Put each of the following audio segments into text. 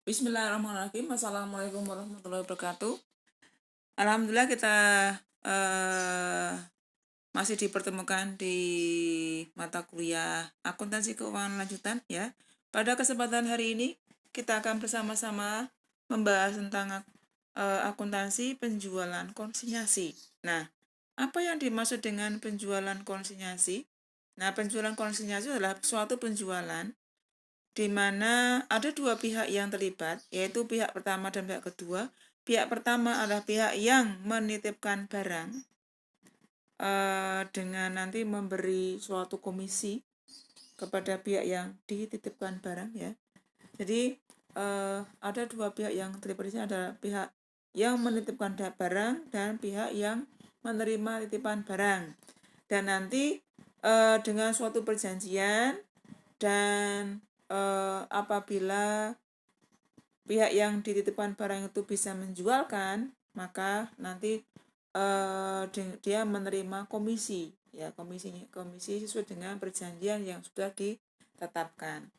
Bismillahirrahmanirrahim. Assalamualaikum warahmatullahi wabarakatuh. Alhamdulillah kita masih dipertemukan di mata kuliah akuntansi keuangan lanjutan ya. Pada kesempatan hari ini kita akan bersama-sama membahas tentang akuntansi penjualan konsinyasi. Nah, apa yang dimaksud dengan penjualan konsinyasi? Nah, penjualan konsinyasi adalah suatu penjualan di mana ada dua pihak yang terlibat, yaitu pihak pertama dan pihak kedua. Pihak pertama adalah pihak yang menitipkan barang dengan nanti memberi suatu komisi kepada pihak yang dititipkan barang ya. Jadi ada dua pihak yang terlibat di sini, ada pihak yang menitipkan barang dan pihak yang menerima titipan barang. Dan nanti dengan suatu perjanjian dan apabila pihak yang dititipkan barang itu bisa menjualkan, maka nanti dia menerima komisi ya, komisi sesuai dengan perjanjian yang sudah ditetapkan.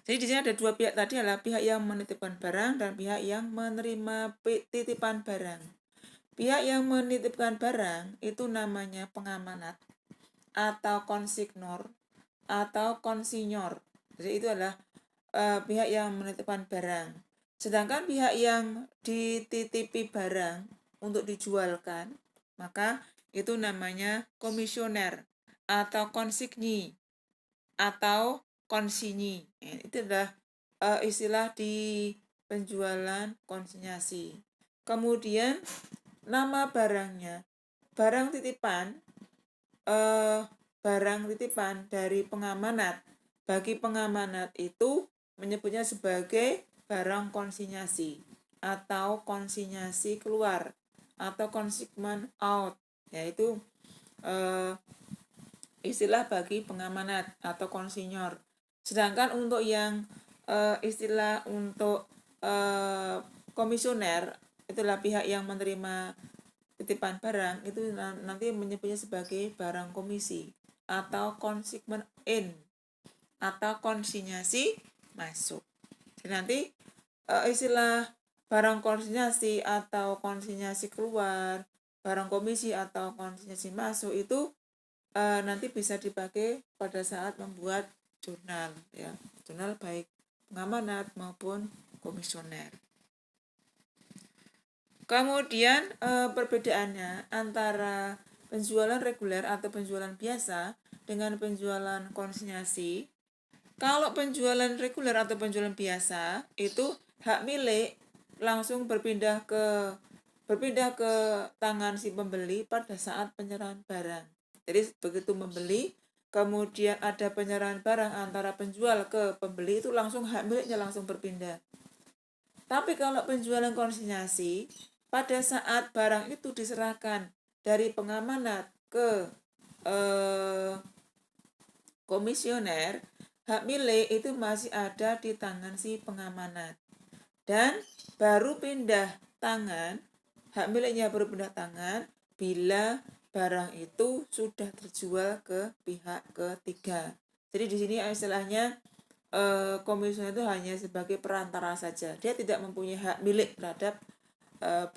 Jadi di sini ada dua pihak tadi, adalah pihak yang menitipkan barang dan pihak yang menerima titipan barang. Pihak yang menitipkan barang itu namanya pengamanat atau konsignor atau konsinyor. Jadi itu adalah pihak yang menitipkan barang. Sedangkan pihak yang dititipi barang untuk dijualkan, maka itu namanya komisioner atau konsigni atau konsinyi. Itu adalah istilah di penjualan konsinyasi. Kemudian nama barangnya, barang titipan dari pengamanat. Bagi pengamanat itu menyebutnya sebagai barang konsinyasi atau konsinyasi keluar atau consignment out, yaitu istilah bagi pengamanat atau konsinyor. Sedangkan untuk yang istilah untuk komisioner, itulah pihak yang menerima titipan barang, itu nanti menyebutnya sebagai barang komisi atau consignment in atau konsinyasi masuk. Jadi nanti istilah barang konsinyasi atau konsinyasi keluar, barang komisi atau konsinyasi masuk itu nanti bisa dipakai pada saat membuat jurnal ya, jurnal baik pengamanat maupun komisioner. Kemudian perbedaannya antara penjualan reguler atau penjualan biasa dengan penjualan konsinyasi. Kalau penjualan reguler atau penjualan biasa itu hak milik langsung berpindah ke tangan si pembeli pada saat penyerahan barang. Jadi begitu membeli, kemudian ada penyerahan barang antara penjual ke pembeli, itu langsung hak miliknya langsung berpindah. Tapi kalau penjualan konsinyasi, pada saat barang itu diserahkan dari pengamanat ke komisioner, hak milik itu masih ada di tangan si pengamanat. Dan baru pindah tangan, hak miliknya baru pindah tangan bila barang itu sudah terjual ke pihak ketiga. Jadi di sini istilahnya komisioner itu hanya sebagai perantara saja. Dia tidak mempunyai hak milik terhadap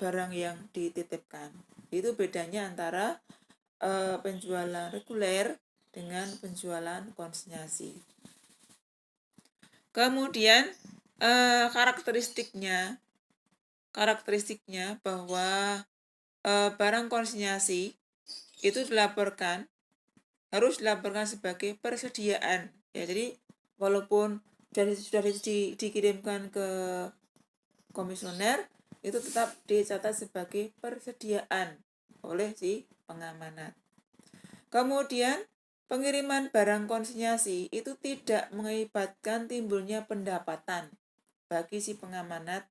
barang yang dititipkan. Itu bedanya antara penjualan reguler dengan penjualan konsinyasi. Kemudian karakteristiknya bahwa barang konsinyasi itu harus dilaporkan sebagai persediaan ya. Jadi walaupun sudah dikirimkan ke komisioner, itu tetap dicatat sebagai persediaan oleh si pengamanat. Kemudian pengiriman barang konsinyasi itu tidak mengakibatkan timbulnya pendapatan bagi si pengamanat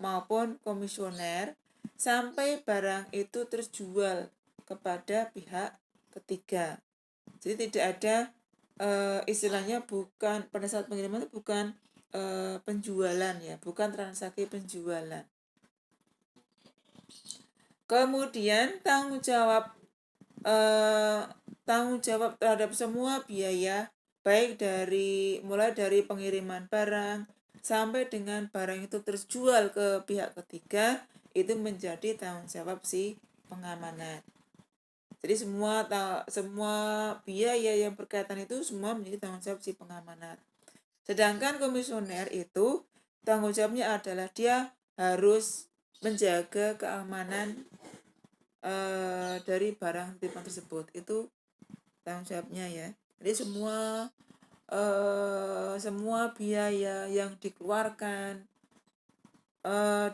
maupun komisioner sampai barang itu terjual kepada pihak ketiga. Jadi tidak ada istilahnya, bukan pada saat pengiriman itu bukan penjualan ya, bukan transaksi penjualan. Kemudian tanggung jawab terhadap semua biaya, baik mulai dari pengiriman barang, sampai dengan barang itu terjual ke pihak ketiga, itu menjadi tanggung jawab si pengamanat. Jadi semua biaya yang berkaitan itu semua menjadi tanggung jawab si pengamanat. Sedangkan komisioner itu tanggung jawabnya adalah dia harus menjaga keamanan dari barang titipan tersebut. Itu tanggung jawabnya ya. Jadi semua biaya yang dikeluarkan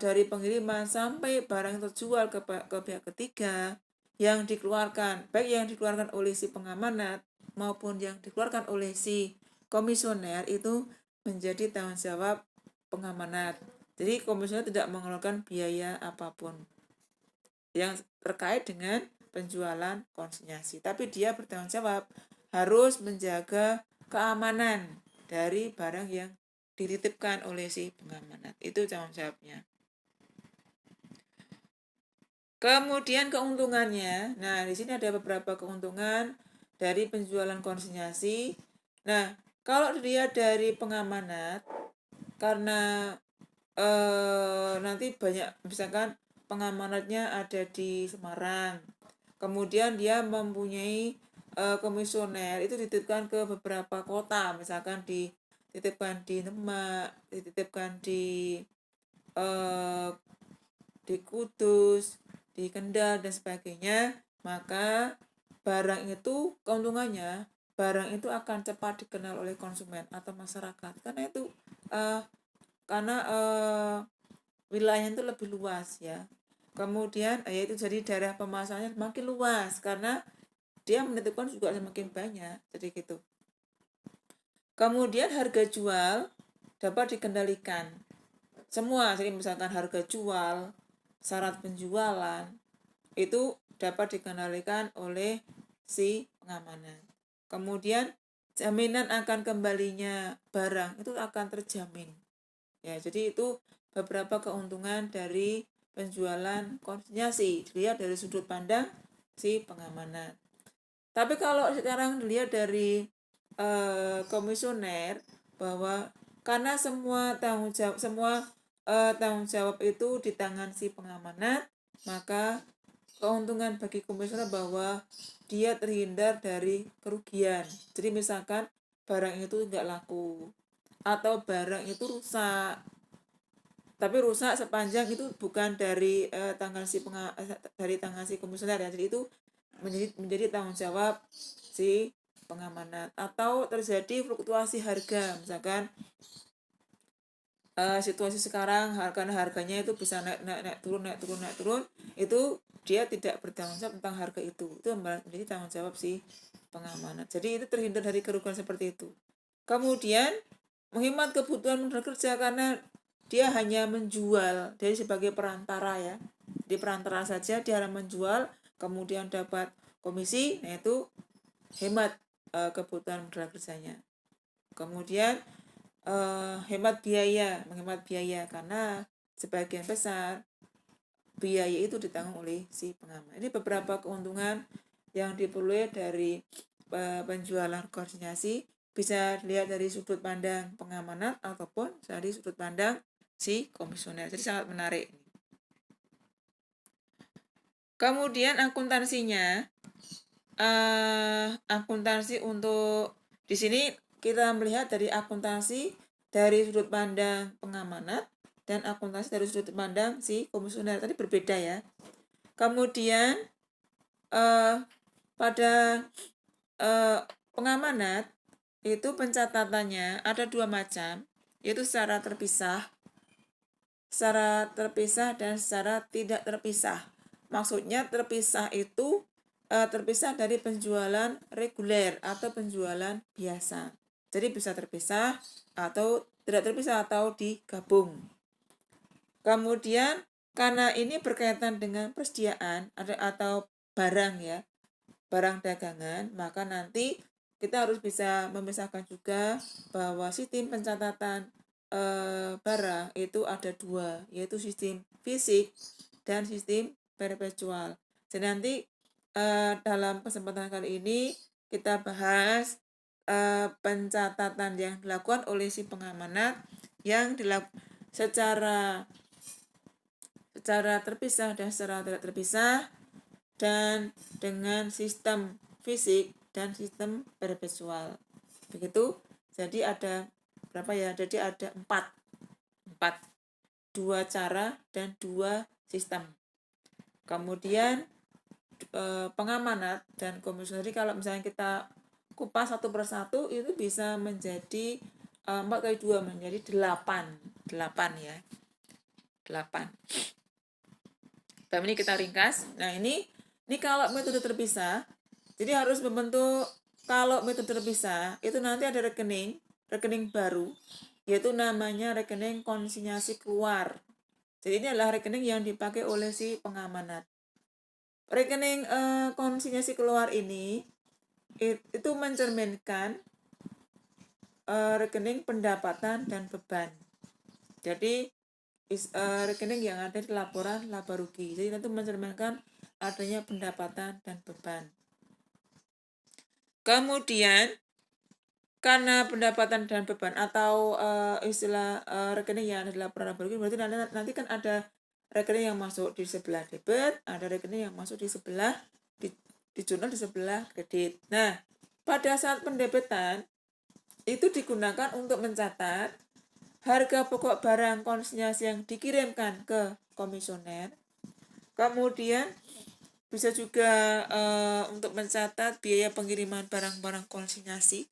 dari pengiriman sampai barang terjual ke pihak ketiga yang dikeluarkan, baik yang dikeluarkan oleh si pengamanat maupun yang dikeluarkan oleh si komisioner, itu menjadi tanggung jawab pengamanat. Jadi komisioner tidak mengeluarkan biaya apapun yang terkait dengan penjualan konsinyasi, tapi dia bertanggung jawab harus menjaga keamanan dari barang yang dititipkan oleh si pengamanat. Itu tanggung jawabnya. Kemudian keuntungannya, nah di sini ada beberapa keuntungan dari penjualan konsinyasi. Nah, kalau dilihat dari pengamanat, karena nanti banyak, misalkan pengamanatnya ada di Semarang, kemudian dia mempunyai komisioner itu dititipkan ke beberapa kota, misalkan dititipkan di Demak, dititipkan di Kudus, di Kendal dan sebagainya, maka barang itu keuntungannya barang itu akan cepat dikenal oleh konsumen atau masyarakat karena wilayahnya itu lebih luas ya. Kemudian yaitu jadi daerah pemasarannya semakin luas karena dia menitipkan juga semakin banyak, jadi gitu. Kemudian harga jual dapat dikendalikan semua, jadi misalkan harga jual, syarat penjualan itu dapat dikendalikan oleh si pengamanan. Kemudian jaminan akan kembalinya barang itu akan terjamin. Ya, jadi itu beberapa keuntungan dari penjualan konsinyasi dilihat dari sudut pandang si pengamanan. Tapi kalau sekarang dilihat dari komisioner, bahwa karena semua tanggung jawab itu di tangan si pengamanat, maka keuntungan bagi komisioner bahwa dia terhindar dari kerugian. Jadi misalkan barang itu nggak laku atau barang itu rusak, tapi rusak sepanjang itu bukan dari tangan si komisioner ya, jadi itu menjadi tanggung jawab si pengamanat. Atau terjadi fluktuasi harga, misalkan situasi sekarang karena harganya itu bisa naik turun, itu dia tidak bertanggung jawab tentang harga itu menjadi tanggung jawab si pengamanat. Jadi itu terhindar dari kerugian seperti itu. Kemudian menghemat kebutuhan modal kerja karena dia hanya menjual, dari sebagai perantara ya, di perantara saja dia hanya menjual kemudian dapat komisi, nah itu hemat kebutuhan modal kerjanya. Kemudian menghemat biaya karena sebagian besar biaya itu ditanggung oleh si pengaman. Ini beberapa keuntungan yang diperoleh dari penjualan konsinyasi, bisa dilihat dari sudut pandang pengamanat ataupun dari sudut pandang si komisioner. Jadi sangat menarik. Kemudian akuntansinya, akuntansi untuk di sini kita melihat dari akuntansi dari sudut pandang pengamanat dan akuntansi dari sudut pandang si komisioner, tadi berbeda ya. Kemudian pada pengamanat itu pencatatannya ada dua macam, yaitu secara terpisah dan secara tidak terpisah. Maksudnya terpisah itu terpisah dari penjualan reguler atau penjualan biasa. Jadi bisa terpisah atau tidak terpisah atau digabung. Kemudian karena ini berkaitan dengan persediaan atau barang ya, barang dagangan, maka nanti kita harus bisa memisahkan juga bahwa sistem pencatatan barang itu ada dua, yaitu sistem fisik dan sistem perpetual. Jadi nanti dalam kesempatan kali ini kita bahas pencatatan yang dilakukan oleh si pengamanat yang secara terpisah dan secara tidak terpisah, dan dengan sistem fisik dan sistem perpetual. Begitu. Jadi ada berapa ya? Jadi ada empat, 2 cara dan 2 sistem. Kemudian pengamanat dan komisioner, kalau misalnya kita kupas satu persatu itu bisa menjadi 4 kali 2 menjadi 8 ya, 8. Ini kita ringkas. Nah, ini kalau metode terpisah, jadi harus membentuk, kalau metode terpisah itu nanti ada rekening baru, yaitu namanya rekening konsinyasi keluar. Jadi ini adalah rekening yang dipakai oleh si pengamanat. Rekening konsinyasi keluar ini itu mencerminkan rekening pendapatan dan beban. Jadi rekening yang ada di laporan laba rugi. Jadi itu mencerminkan adanya pendapatan dan beban. Kemudian karena pendapatan dan beban atau istilah rekening yang ada di laporan laba rugi, berarti nanti kan ada rekening yang masuk di sebelah debit, ada rekening yang masuk di sebelah di jurnal di sebelah kredit. Nah, pada saat pendebitan itu digunakan untuk mencatat harga pokok barang konsinyasi yang dikirimkan ke komisioner. Kemudian bisa juga untuk mencatat biaya pengiriman barang-barang konsinyasi,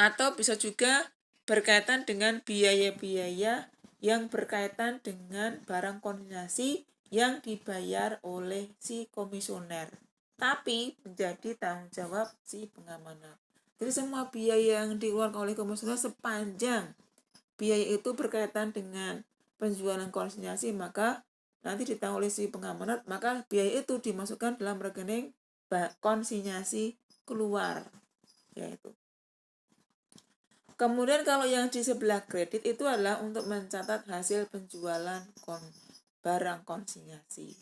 atau bisa juga berkaitan dengan biaya-biaya yang berkaitan dengan barang konsinyasi yang dibayar oleh si komisioner, tapi menjadi tanggung jawab si pengamanat. Jadi semua biaya yang dikeluarkan oleh komisioner sepanjang biaya itu berkaitan dengan penjualan konsinyasi, maka nanti ditanggung oleh si pengamanat, maka biaya itu dimasukkan dalam rekening konsinyasi keluar, yaitu. Kemudian kalau yang di sebelah kredit itu adalah untuk mencatat hasil penjualan barang konsinyasi.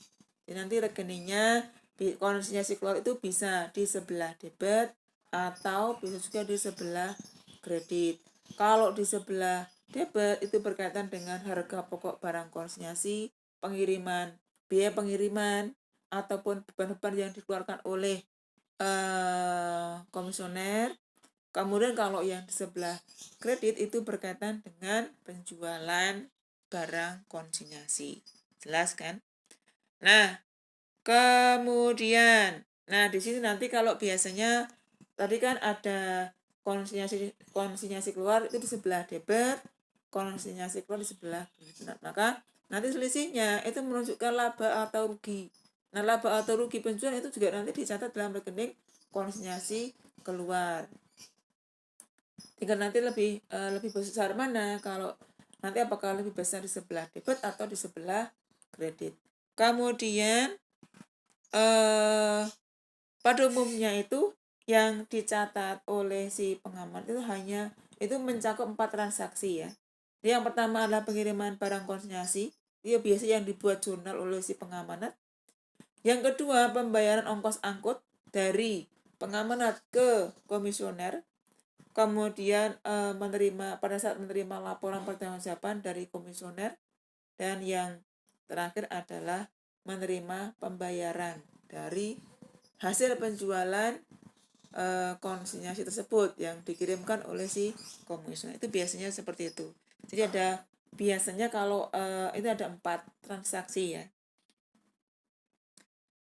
Jadi nanti rekeningnya konsinyasi keluar itu bisa di sebelah debit atau bisa juga di sebelah kredit. Kalau di sebelah debit itu berkaitan dengan harga pokok barang konsinyasi, pengiriman, biaya pengiriman, ataupun beban-beban yang dikeluarkan oleh komisioner. Kemudian kalau yang di sebelah kredit itu berkaitan dengan penjualan barang konsinyasi. Jelas kan? Nah, kemudian, di sini nanti kalau biasanya tadi kan ada konsinyasi keluar itu di sebelah debit, konsinyasi keluar di sebelah kredit. Maka nanti selisihnya itu menunjukkan laba atau rugi. Nah, laba atau rugi penjualan itu juga nanti dicatat dalam rekening konsinyasi keluar. Tinggal nanti lebih besar mana, kalau nanti apakah lebih besar di sebelah debit atau di sebelah kredit. Kemudian pada umumnya itu yang dicatat oleh si pengamat itu hanya itu mencakup 4 transaksi ya. Yang pertama adalah pengiriman barang konsinyasi, itu biasa yang dibuat jurnal oleh si pengamanat. Yang kedua, pembayaran ongkos angkut dari pengamanat ke komisioner. Kemudian pada saat menerima laporan pertanggungjawaban dari komisioner, dan yang terakhir adalah menerima pembayaran dari hasil penjualan konsinyasi tersebut yang dikirimkan oleh si komisioner. Itu biasanya seperti itu. Jadi ada biasanya kalau itu ada 4 transaksi ya.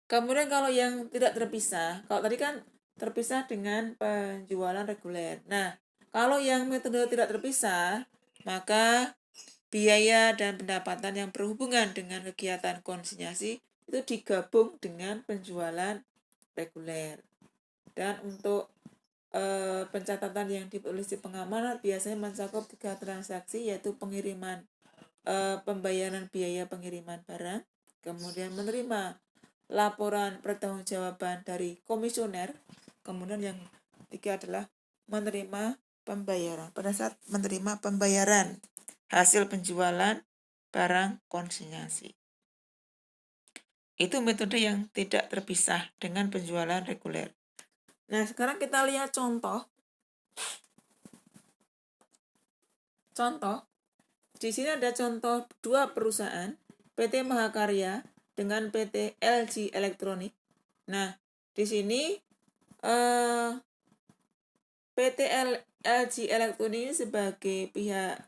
Kemudian kalau yang tidak terpisah, kalau tadi kan terpisah dengan penjualan reguler. Nah, kalau yang metode tidak terpisah, maka biaya dan pendapatan yang berhubungan dengan kegiatan konsinyasi itu digabung dengan penjualan reguler. Dan untuk pencatatan yang ditulis di pengamanat biasanya mencakup 3 transaksi, yaitu pengiriman pembayaran biaya pengiriman barang, kemudian menerima laporan pertanggungjawaban dari komisioner, kemudian yang ketiga adalah menerima pembayaran. Pada saat menerima pembayaran hasil penjualan barang konsinyasi, itu metode yang tidak terpisah dengan penjualan reguler. Nah, sekarang kita lihat contoh. contoh. Di sini ada contoh dua perusahaan, PT Mahakarya dengan PT LG Elektronik. Nah, di sini PT LG Elektronik ini sebagai pihak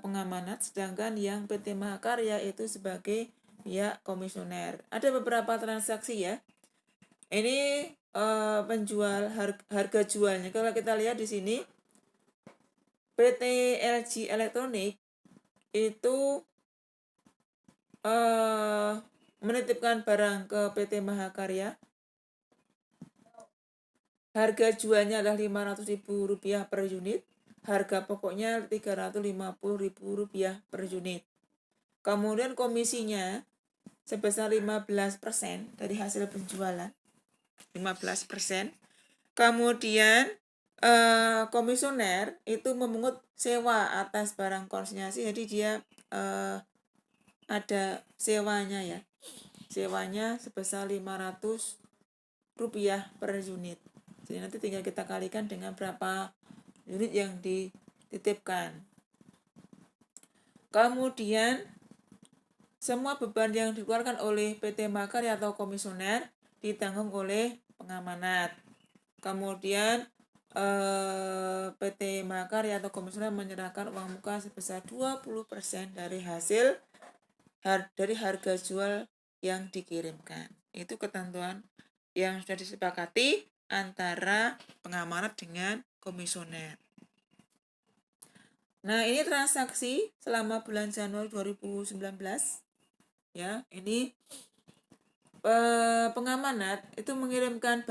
pengamanat, sedangkan yang PT Mahakarya itu sebagai pihak komisioner. Ada beberapa transaksi ya. Ini penjual harga jualnya. Kalau kita lihat di sini PT LG Elektronik itu menitipkan barang ke PT Mahakarya. Harga jualnya adalah Rp500.000 per unit. Harga pokoknya Rp350.000 per unit. Kemudian komisinya sebesar 15% dari hasil penjualan. 15%. Kemudian komisioner itu memungut sewa atas barang konsinyasi, jadi dia ada sewanya ya. Sewanya sebesar Rp500 per unit. Jadi nanti tinggal kita kalikan dengan berapa unit yang dititipkan. Kemudian semua beban yang dikeluarkan oleh PT Mahakarya atau komisioner ditanggung oleh pengamanat. Kemudian PT Mahakarya atau komisioner menyerahkan uang muka sebesar 20% dari hasil dari harga jual yang dikirimkan. Itu ketentuan yang sudah disepakati antara pengamanat dengan komisioner. Nah, ini transaksi selama bulan Januari 2019. Ya, ini pengamanat itu mengirimkan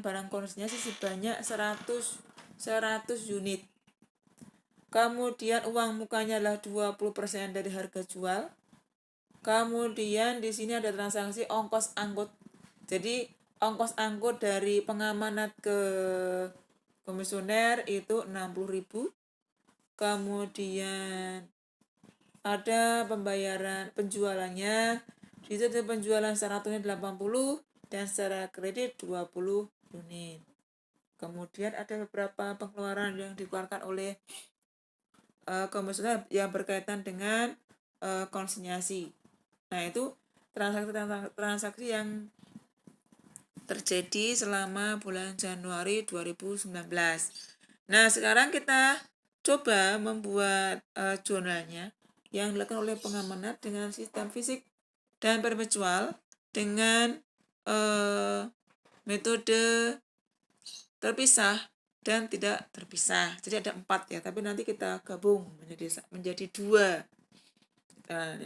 barang konsinyasi sebanyak 100 unit. Kemudian uang mukanya adalah 20% dari harga jual. Kemudian di sini ada transaksi ongkos angkut. Jadi ongkos angkut dari pengamanat ke komisioner itu 60.000. Kemudian ada pembayaran penjualannya. Di situ ada penjualan secara tunai 80 dan secara kredit 20 unit. Kemudian ada beberapa pengeluaran yang dikeluarkan oleh komisioner yang berkaitan dengan konsinyasi. Nah, itu transaksi yang terjadi selama bulan Januari 2019. Nah, sekarang kita coba membuat jurnalnya yang dilakukan oleh pengamanat dengan sistem fisik dan perpetual dengan metode terpisah dan tidak terpisah. Jadi ada 4 ya, tapi nanti kita gabung menjadi 2.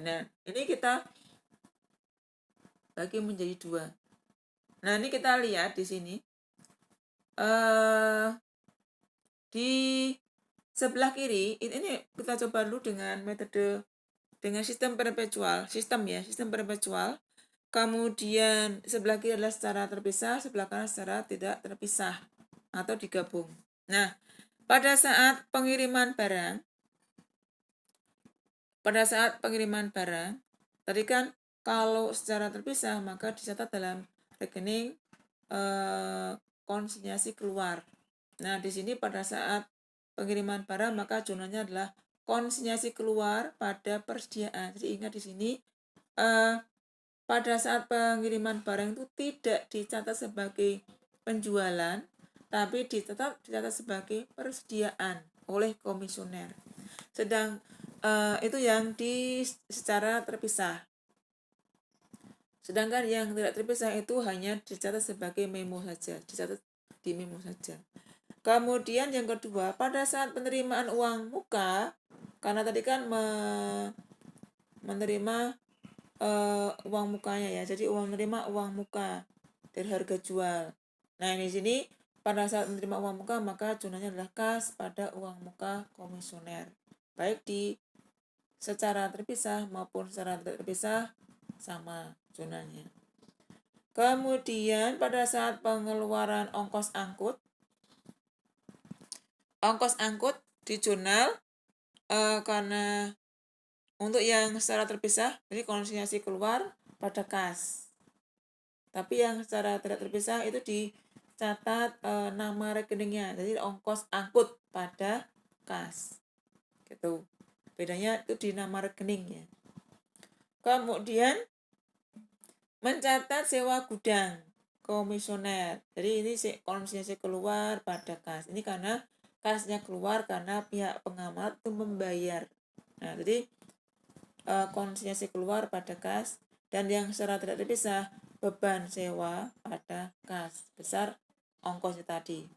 Nah, ini kita bagi menjadi 2. Nah, ini kita lihat di sini. Di sebelah kiri, ini kita coba dulu dengan metode dengan sistem perpetual. Sistem perpetual. Kemudian sebelah kiri adalah secara terpisah, sebelah kanan secara tidak terpisah atau digabung. Nah, pada saat pengiriman barang, tadi kan kalau secara terpisah maka dicatat dalam rekening konsinyasi keluar. Nah, di sini pada saat pengiriman barang maka jurnalnya adalah konsinyasi keluar pada persediaan. Jadi ingat di sini pada saat pengiriman barang itu tidak dicatat sebagai penjualan, tapi dicatat sebagai persediaan oleh komisioner. Sedang itu yang secara terpisah. Sedangkan yang tidak terpisah itu hanya dicatat sebagai memo saja, dicatat di memo saja. Kemudian yang kedua, pada saat penerimaan uang muka, karena tadi kan menerima uang mukanya ya, jadi menerima uang muka dari harga jual. Nah, di sini pada saat menerima uang muka maka jurnalnya adalah kas pada uang muka komisioner, baik di secara terpisah maupun secara tidak terpisah sama jurnalnya. Kemudian pada saat pengeluaran ongkos angkut di jurnal karena untuk yang secara terpisah jadi konsinyasi keluar pada kas. Tapi yang secara tidak terpisah itu dicatat nama rekeningnya, jadi ongkos angkut pada kas. Gitu. Bedanya itu di nama rekening ya. Kemudian mencatat sewa gudang komisioner. Jadi ini konsinyasi keluar pada kas. Ini karena kasnya keluar karena pihak pengamat itu membayar. Nah, jadi konsinyasi keluar pada kas dan yang secara tidak terpisah beban sewa pada kas besar ongkosnya tadi.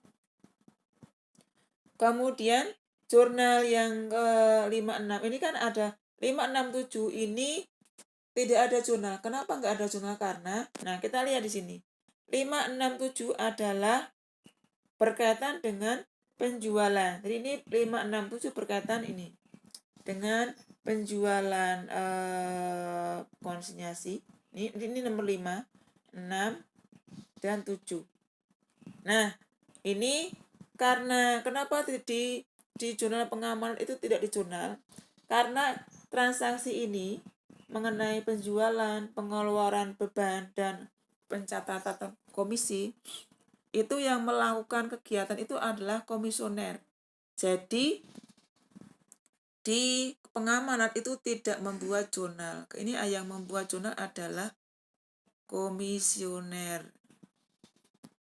Kemudian jurnal yang ke-56 ini kan ada 567 ini tidak ada jurnal. Kenapa nggak ada jurnal? Karena, nah kita lihat di sini. 567 adalah berkaitan dengan penjualan. Jadi ini 567 berkaitan ini dengan penjualan konsinyasi. Ini nomor 5, 6, dan 7. Nah, ini karena kenapa di jurnal pengamanan itu tidak di jurnal? Karena transaksi ini mengenai penjualan, pengeluaran beban, dan pencatatan komisi itu yang melakukan kegiatan itu adalah komisioner. Jadi di pengamanan itu tidak membuat jurnal. Ini yang membuat jurnal adalah komisioner.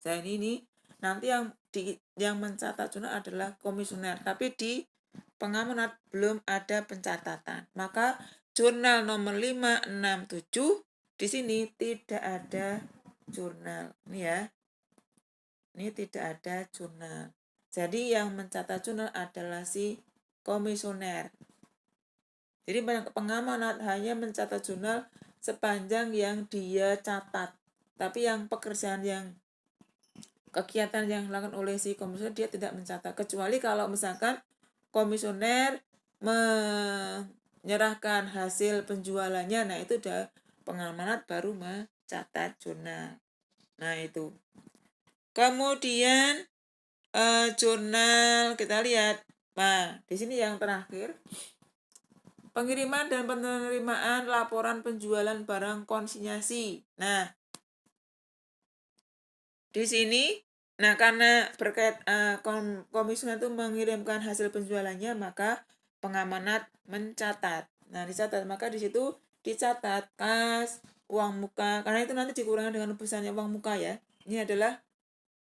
Dan ini nanti yang mencatat jurnal adalah komisioner. Tapi di pengamanan belum ada pencatatan. Maka jurnal nomor 5, 6, 7 di sini tidak ada jurnal. Ini ya. Ini tidak ada jurnal. Jadi yang mencatat jurnal adalah si komisioner. Jadi pengamanat hanya mencatat jurnal sepanjang yang dia catat. Tapi yang pekerjaan yang kegiatan yang dilakukan oleh si komisioner dia tidak mencatat. Kecuali kalau misalkan komisioner menyerahkan hasil penjualannya, nah itu udah pengamanat baru mencatat jurnal. Nah itu. Kemudian jurnal kita lihat. Nah, di sini yang terakhir pengiriman dan penerimaan laporan penjualan barang konsinyasi. Nah, di sini, nah karena berkait komisioner itu mengirimkan hasil penjualannya, maka pengamanat mencatat. Nah, dicatat, maka di situ dicatat kas, uang muka, karena itu nanti dikurangi dengan besarnya uang muka ya. Ini adalah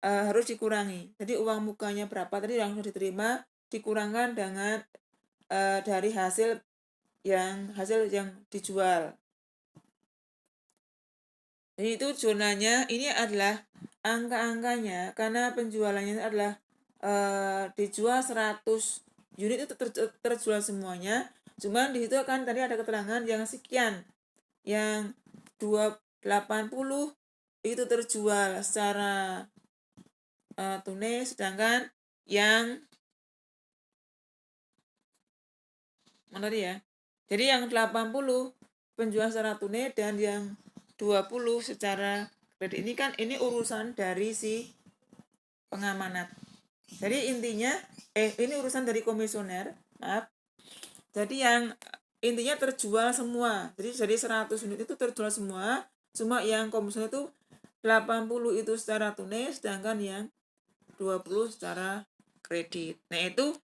harus dikurangi. Jadi uang mukanya berapa tadi yang sudah diterima dikurangkan dengan dari hasil yang dijual. Jadi itu zonanya ini adalah angka-angkanya karena penjualannya adalah dijual 100 unit itu terjual semuanya. Cuman di situ kan tadi ada keterangan yang sekian, yang 80 itu terjual secara tunai, sedangkan yang mana ya? Jadi yang 80 penjual secara tunai dan yang 20 secara kredit. Ini kan ini urusan dari si pengamanat. Jadi intinya ini urusan dari komisioner, maaf. Jadi yang intinya terjual semua. Jadi dari 100 unit itu terjual semua. Cuma yang komisioner itu 80 itu secara tunai, sedangkan yang 20 secara kredit. Nah, itu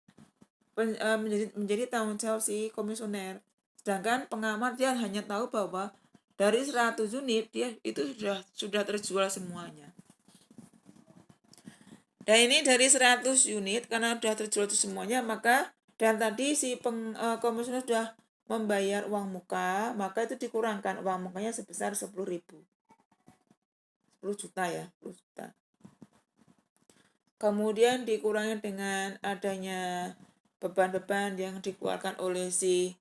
menjadi tanggung jawab si komisioner. Sedangkan pengamat dia hanya tahu bahwa dari 100 unit dia itu sudah terjual semuanya. Dan ini dari 100 unit karena sudah terjual itu semuanya, maka dan tadi si komisioner sudah membayar uang muka, maka itu dikurangkan uang mukanya sebesar 10.000. 10 juta ya, 10 juta. Kemudian dikurangi dengan adanya beban-beban yang dikeluarkan oleh si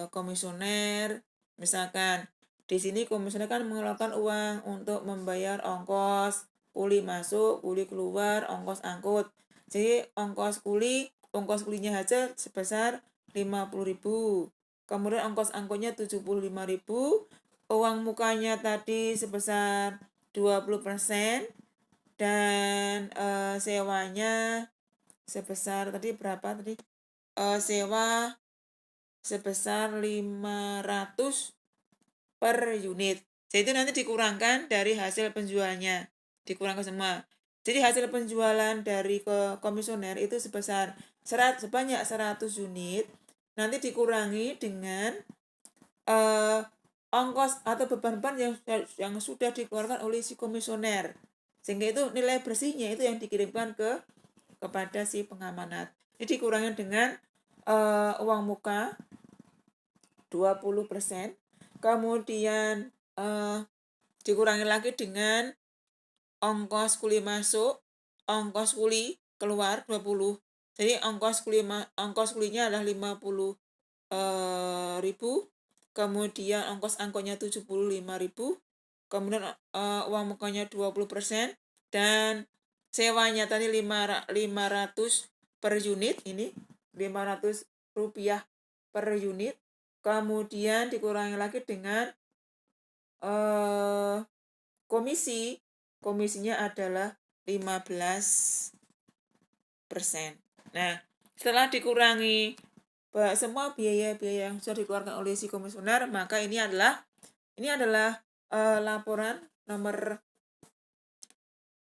komisioner. Misalkan di sini komisioner kan mengeluarkan uang untuk membayar ongkos kuli masuk, kuli keluar, ongkos angkut. Jadi ongkos kulinya aja sebesar 50.000. Kemudian ongkos angkutnya 75.000. Uang mukanya tadi sebesar 20%. Dan sewanya sebesar tadi berapa tadi? Sewa sebesar 500 per unit. Jadi itu nanti dikurangkan dari hasil penjualnya. Dikurangkan semua. Jadi hasil penjualan dari komisioner itu sebanyak 100 unit, nanti dikurangi dengan ongkos atau beban-beban yang sudah dikeluarkan oleh si komisioner. Sehingga itu nilai bersihnya itu yang dikirimkan kepada si pengamanat. Jadi dikurangi dengan uang muka 20%, kemudian dikurangi lagi dengan ongkos kuli masuk, ongkos kuli keluar 20. Jadi ongkos kulinya adalah 50.000, kemudian ongkos angkotnya 75.000, kemudian uang mukanya 20%, dan sewanya tadi 500 per unit, ini 500 rupiah per unit, kemudian dikurangi lagi dengan komisinya adalah 15%. Nah, setelah dikurangi semua biaya-biaya yang sudah dikeluarkan oleh si komisioner, maka ini adalah laporan nomor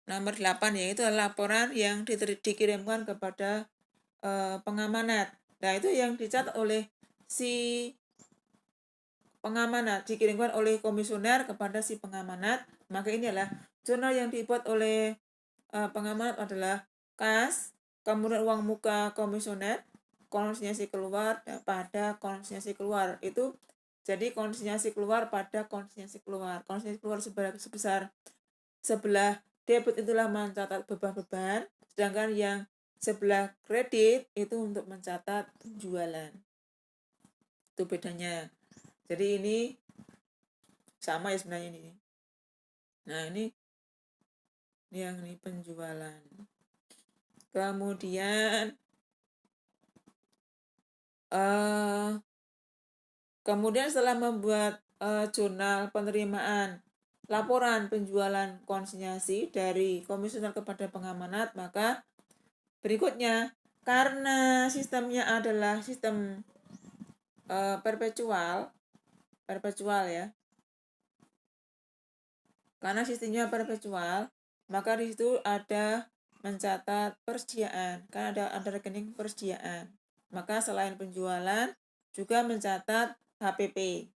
8, yaitu laporan yang dikirimkan kepada pengamanat. Nah, itu yang dicatat oleh si pengamanat, dikirimkan oleh komisioner kepada si pengamanat. Maka ini adalah jurnal yang dibuat oleh pengamanat adalah kas, kemudian uang muka komisioner, konsinyasi keluar pada konsinyasi keluar. Itu jadi konsinyasi keluar pada konsinyasi keluar. Konsinyasi keluar sebesar sebelah debit itulah mencatat beban-beban, sedangkan yang sebelah kredit itu untuk mencatat penjualan. Itu bedanya. Jadi ini sama ya sebenarnya ini. Nah, ini yang ini penjualan. Kemudian setelah membuat jurnal penerimaan laporan penjualan konsinyasi dari komisioner kepada pengamanat, maka berikutnya, karena sistemnya adalah sistem perpetual ya. Karena sistemnya perpetual, maka di situ ada mencatat persediaan, kan ada rekening persediaan. Maka selain penjualan juga mencatat HPP.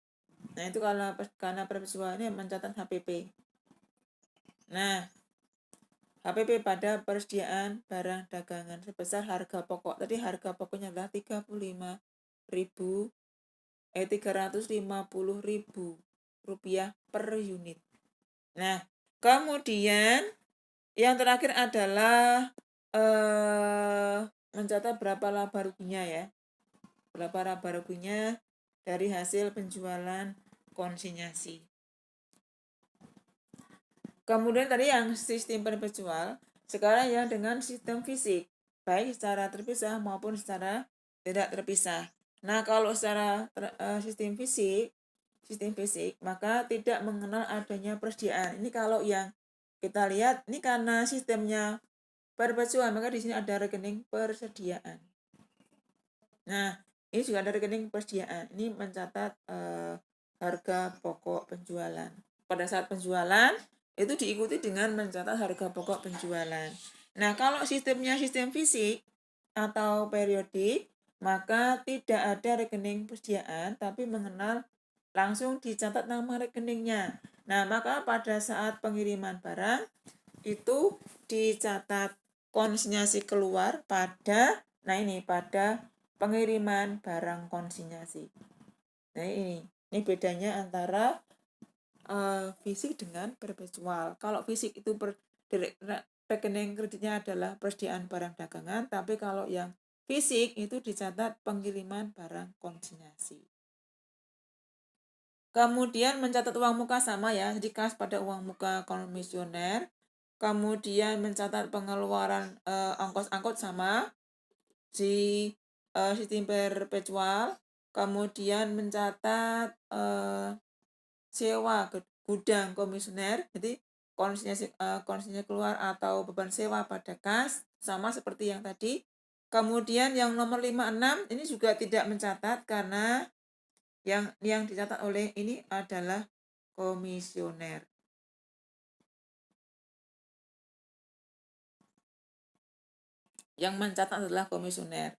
Nah, itu karena perpetual ini mencatat HPP. Nah, HPP pada persediaan barang dagangan sebesar harga pokok. Tadi harga pokoknya adalah 350.000 rupiah per unit. Nah, kemudian yang terakhir adalah mencatat berapa laba ruginya ya. Berapa laba ruginya dari hasil penjualan konsinyasi. Kemudian tadi yang sistem perpetual, sekarang yang dengan sistem fisik, baik secara terpisah maupun secara tidak terpisah. Nah, kalau secara sistem fisik, maka tidak mengenal adanya persediaan. Ini kalau yang kita lihat, ini karena sistemnya perpetual, maka di sini ada rekening persediaan. Nah, ini juga ada rekening persediaan. Ini mencatat harga pokok penjualan. Pada saat penjualan, itu diikuti dengan mencatat harga pokok penjualan. Nah, kalau sistemnya sistem fisik atau periodik, maka tidak ada rekening persediaan, tapi mengenal langsung dicatat nama rekeningnya. Nah, maka pada saat pengiriman barang, itu dicatat konsinyasi keluar pada pengiriman barang konsinyasi. Nah, ini bedanya antara fisik dengan perpetual. Kalau fisik itu rekening kreditnya adalah persediaan barang dagangan, tapi kalau yang fisik itu dicatat pengiriman barang konsinyasi. Kemudian mencatat uang muka sama ya, jadi kas pada uang muka komisioner. Kemudian mencatat pengeluaran ongkos-angkut sama di sistem perpetual. Kemudian mencatat sewa gudang komisioner, jadi konsinyasi keluar atau beban sewa pada kas sama seperti yang tadi. Kemudian yang nomor 56 ini juga tidak mencatat karena yang dicatat oleh ini adalah komisioner. Yang mencatat adalah komisioner.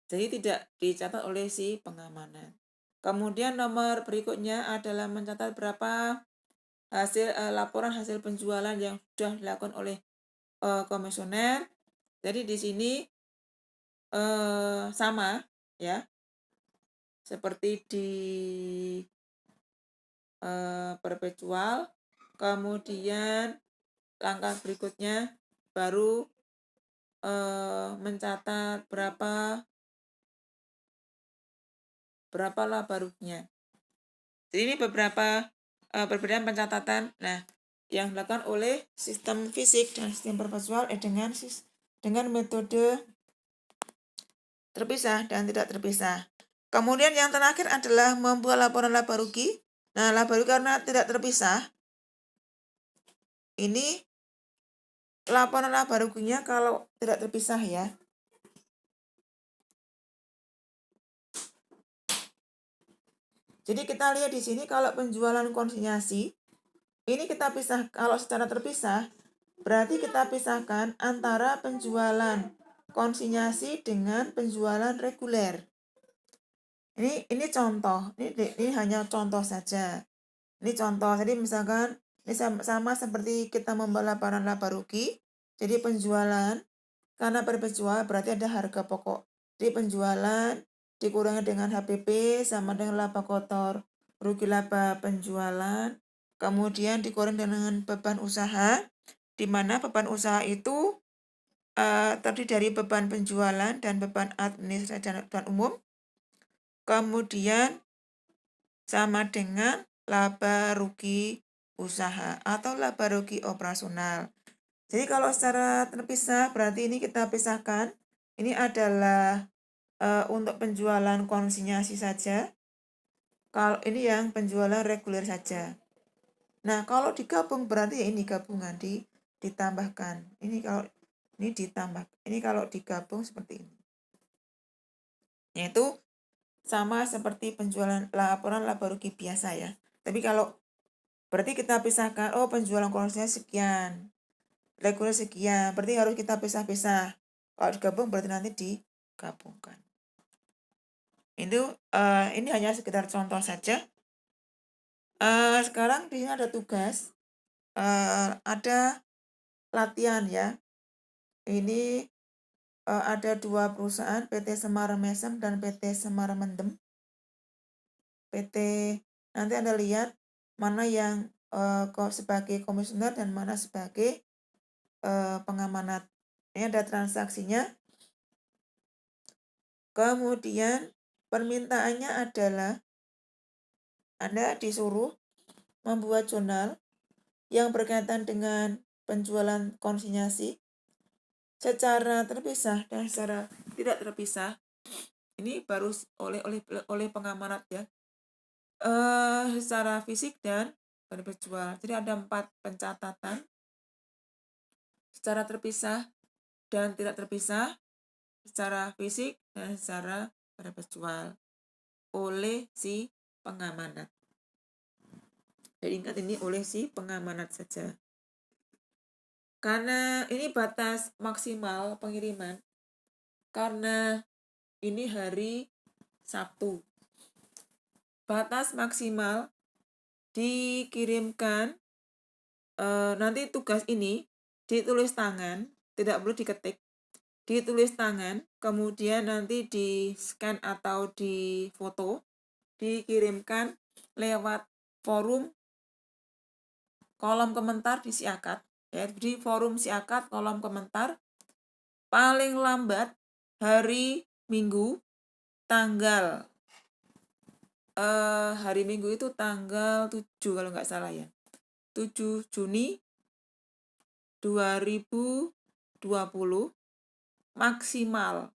Jadi tidak dicatat oleh si pengamanan. Kemudian nomor berikutnya adalah mencatat berapa hasil laporan hasil penjualan yang sudah dilakukan oleh komisioner. Jadi di sini sama ya, seperti di perpetual. Kemudian langkah berikutnya baru mencatat berapa laba ruginya. Jadi ini beberapa perbedaan pencatatan. Nah, yang dilakukan oleh sistem fisik dan sistem perpetual dengan metode terpisah dan tidak terpisah. Kemudian yang terakhir adalah membuat laporan laba rugi. Nah, laba rugi karena tidak terpisah, ini laporan laba ruginya kalau tidak terpisah ya. Jadi kita lihat di sini kalau penjualan konsinyasi, ini kita pisah, kalau secara terpisah, berarti kita pisahkan antara penjualan konsinyasi dengan penjualan reguler. Ini contoh, ini hanya contoh saja. Ini contoh, jadi misalkan ini sama seperti kita membuat laporan laba rugi. Jadi penjualan karena perpetual berarti ada harga pokok. Jadi penjualan dikurangi dengan HPP sama dengan laba kotor, rugi laba penjualan, kemudian dikurangi dengan beban usaha, di mana beban usaha itu terdiri dari beban penjualan dan beban administrasi dan umum, kemudian sama dengan laba rugi usaha atau laba rugi operasional. Jadi kalau secara terpisah berarti ini kita pisahkan. Ini adalah untuk penjualan konsinyasi saja. Kalau ini yang penjualan reguler saja. Nah, kalau digabung berarti ya ini gabungan ditambahkan. Ini kalau ini ditambah. Ini kalau digabung seperti ini. Yaitu sama seperti penjualan laporan laba rugi biasa ya. Tapi kalau berarti kita pisahkan, oh penjualan konsinyasi sekian, reguler sekian, berarti harus kita pisah-pisah. Kalau digabung berarti nanti digabungkan. Ini hanya sekedar contoh saja. Sekarang di sini ada tugas, ada latihan ya. Ini ada 2 perusahaan, PT Semar Mesem dan PT Semar Mendem. Nanti Anda lihat mana yang sebagai komisioner dan mana sebagai pengamanat. Ini ada transaksinya. Kemudian permintaannya adalah Anda disuruh membuat jurnal yang berkaitan dengan penjualan konsinyasi secara terpisah dan secara tidak terpisah. Ini baru oleh pengamanat ya. Secara fisik dan perpetual. Jadi ada 4 pencatatan secara terpisah dan tidak terpisah, secara fisik dan secara perpetual oleh si pengamanat. Jadi ingat ini oleh si pengamanat saja. Karena ini batas maksimal pengiriman, karena ini hari Sabtu. Batas maksimal dikirimkan, nanti tugas ini ditulis tangan, tidak perlu diketik, ditulis tangan, kemudian nanti di scan atau di foto, dikirimkan lewat forum kolom komentar di Siakat. Ya, di forum Siakat kolom komentar paling lambat hari Minggu tanggal hari Minggu itu tanggal 7 kalau nggak salah ya. 7 Juni 2020 maksimal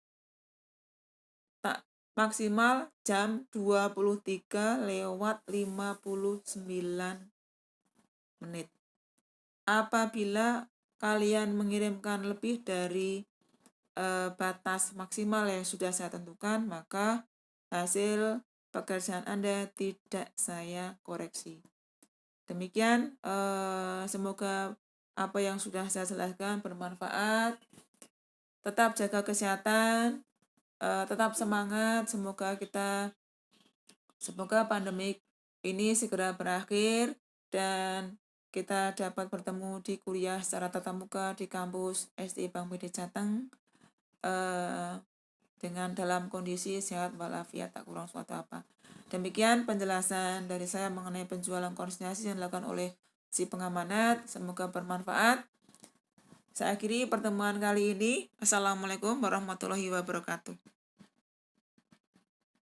jam 23:59. Apabila kalian mengirimkan lebih dari batas maksimal yang sudah saya tentukan, maka hasil pekerjaan Anda tidak saya koreksi. Demikian, semoga apa yang sudah saya jelaskan bermanfaat. tetap jaga kesehatan, tetap semangat. Semoga pandemik ini segera berakhir dan kita dapat bertemu di kuliah secara tatap muka di kampus SD Bank BD Jateng dengan dalam kondisi sehat walafiat, tak kurang suatu apa. Demikian penjelasan dari saya mengenai penjualan konsinyasi yang dilakukan oleh si pengamanat. Semoga bermanfaat. Saya akhiri pertemuan kali ini. Assalamualaikum warahmatullahi wabarakatuh.